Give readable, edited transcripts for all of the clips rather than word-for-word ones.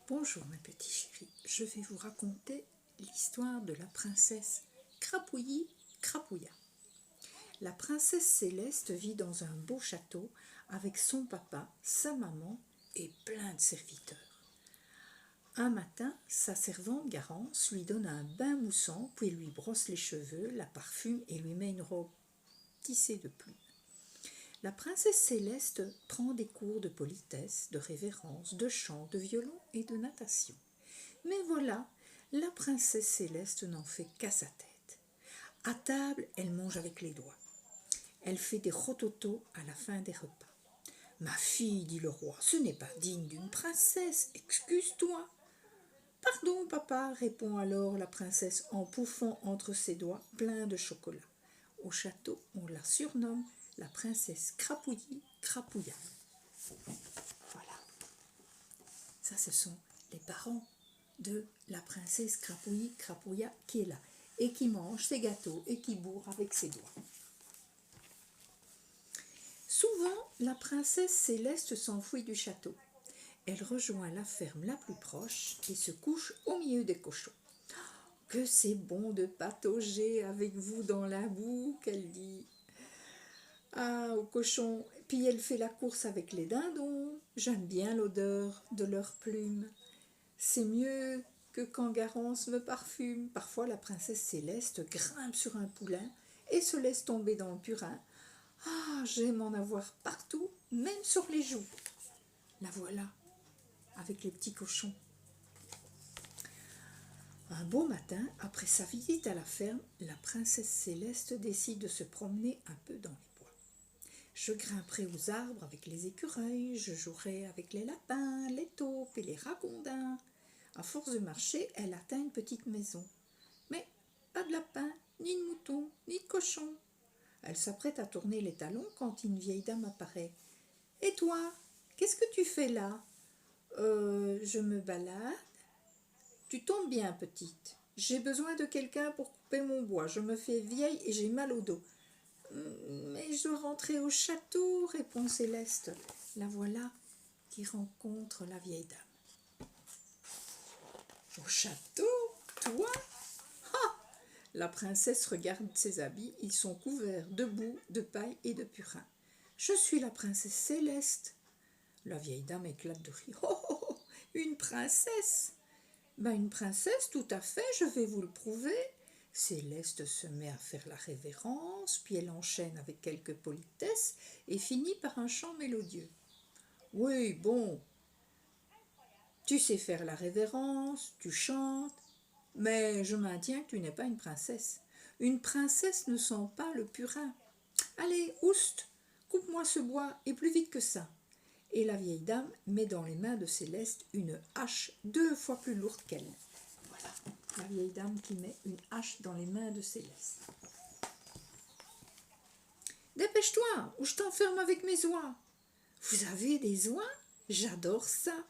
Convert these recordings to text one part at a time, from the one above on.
Bonjour mes petits chéris, je vais vous raconter l'histoire de la princesse Crapouilli-Crapouilla. La princesse Céleste vit dans un beau château avec son papa, sa maman et plein de serviteurs. Un matin, sa servante Garance lui donne un bain moussant, puis lui brosse les cheveux, la parfume et lui met une robe tissée de plumes. La princesse Céleste prend des cours de politesse, de révérence, de chant, de violon et de natation. Mais voilà, la princesse Céleste n'en fait qu'à sa tête. À table, elle mange avec les doigts. Elle fait des rototos à la fin des repas. « Ma fille, dit le roi, ce n'est pas digne d'une princesse, excuse-toi. »« Pardon, papa, répond alors la princesse en pouffant entre ses doigts plein de chocolat. Au château, on la surnomme la princesse Crapouilli-Crapouilla. Voilà. Ça, ce sont les parents de la princesse Crapouilli-Crapouilla qui est là et qui mange ses gâteaux et qui bourre avec ses doigts. Souvent, la princesse Céleste s'enfuit du château. Elle rejoint la ferme la plus proche et se couche au milieu des cochons. « Que c'est bon de patauger avec vous dans la boue, qu'elle dit. Ah, aux cochons. Puis elle fait la course avec les dindons. J'aime bien l'odeur de leurs plumes. C'est mieux que quand Garance me parfume. » Parfois, la princesse Céleste grimpe sur un poulain et se laisse tomber dans le purin. Ah, j'aime en avoir partout, même sur les joues. La voilà, avec les petits cochons. Un beau matin, après sa visite à la ferme, la princesse Céleste décide de se promener un peu dans les bois. Je grimperai aux arbres avec les écureuils, je jouerai avec les lapins, les taupes et les ragondins. À force de marcher, elle atteint une petite maison. Mais pas de lapin, ni de mouton, ni de cochon. Elle s'apprête à tourner les talons quand une vieille dame apparaît. « Et toi, qu'est-ce que tu fais là ?»« Je me balade. »« Tu tombes bien, petite. J'ai besoin de quelqu'un pour couper mon bois. Je me fais vieille et j'ai mal au dos. »« Mais je dois rentrer au château, répond Céleste. La voilà qui rencontre la vieille dame. « Au château, toi ?» La princesse regarde ses habits, ils sont couverts de boue, de paille et de purin. « Je suis la princesse Céleste. » La vieille dame éclate de rire. « Oh, une princesse !»« Une princesse, tout à fait, je vais vous le prouver. » Céleste se met à faire la révérence, puis elle enchaîne avec quelques politesses et finit par un chant mélodieux. « Oui, bon, tu sais faire la révérence, tu chantes. Mais je maintiens que tu n'es pas une princesse. Une princesse ne sent pas le purin. Allez, oust, coupe-moi ce bois et plus vite que ça. » Et la vieille dame met dans les mains de Céleste une hache 2 fois plus lourde qu'elle. Voilà, la vieille dame qui met une hache dans les mains de Céleste. « Dépêche-toi, ou je t'enferme avec mes oies. »« Vous avez des oies? J'adore ça. »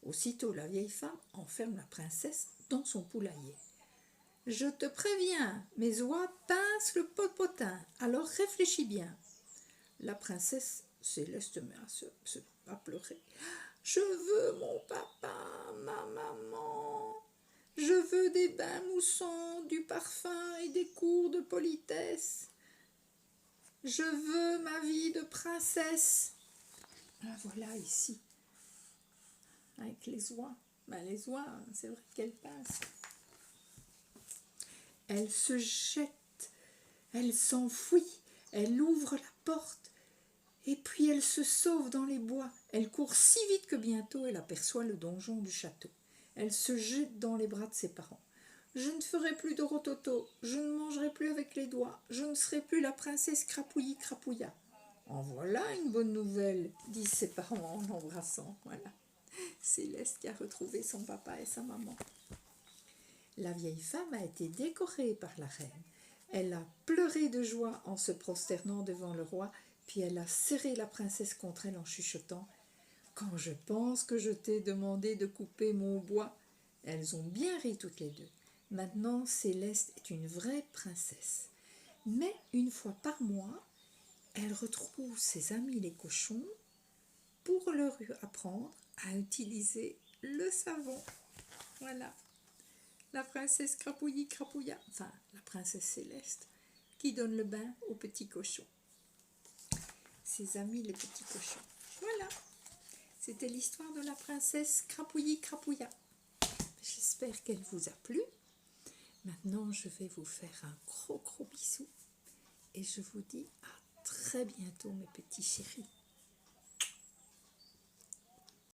Aussitôt, la vieille femme enferme la princesse dans son poulailler. « Je te préviens, mes oies pincent le popotin, alors réfléchis bien. » La princesse Céleste met à pleurer. « Je veux mon papa, ma maman. Je veux des bains moussants, du parfum et des cours de politesse. Je veux ma vie de princesse. » La voilà ici, avec les oies. Les oies, c'est vrai qu'elles pincent. Elle se jette, elle s'enfuit, elle ouvre la porte, et puis elle se sauve dans les bois. Elle court si vite que bientôt elle aperçoit le donjon du château. Elle se jette dans les bras de ses parents. « Je ne ferai plus de rototo, je ne mangerai plus avec les doigts, je ne serai plus la princesse Crapouilli-Crapouilla. »« En voilà une bonne nouvelle, » disent ses parents en l'embrassant. Voilà, Céleste qui a retrouvé son papa et sa maman. La vieille femme a été décorée par la reine. Elle a pleuré de joie en se prosternant devant le roi, puis elle a serré la princesse contre elle en chuchotant « Quand je pense que je t'ai demandé de couper mon bois !» Elles ont bien ri toutes les deux. Maintenant, Céleste est une vraie princesse. Mais une fois par mois, elle retrouve ses amis les cochons pour leur apprendre à utiliser le savon. Voilà, la princesse Crapouillis Crapouilla, enfin la princesse Céleste, qui donne le bain aux petits cochons. Ses amis les petits cochons. Voilà, c'était l'histoire de la princesse Crapouillis Crapouilla. J'espère qu'elle vous a plu. Maintenant, je vais vous faire un gros bisou et je vous dis à très bientôt mes petits chéris.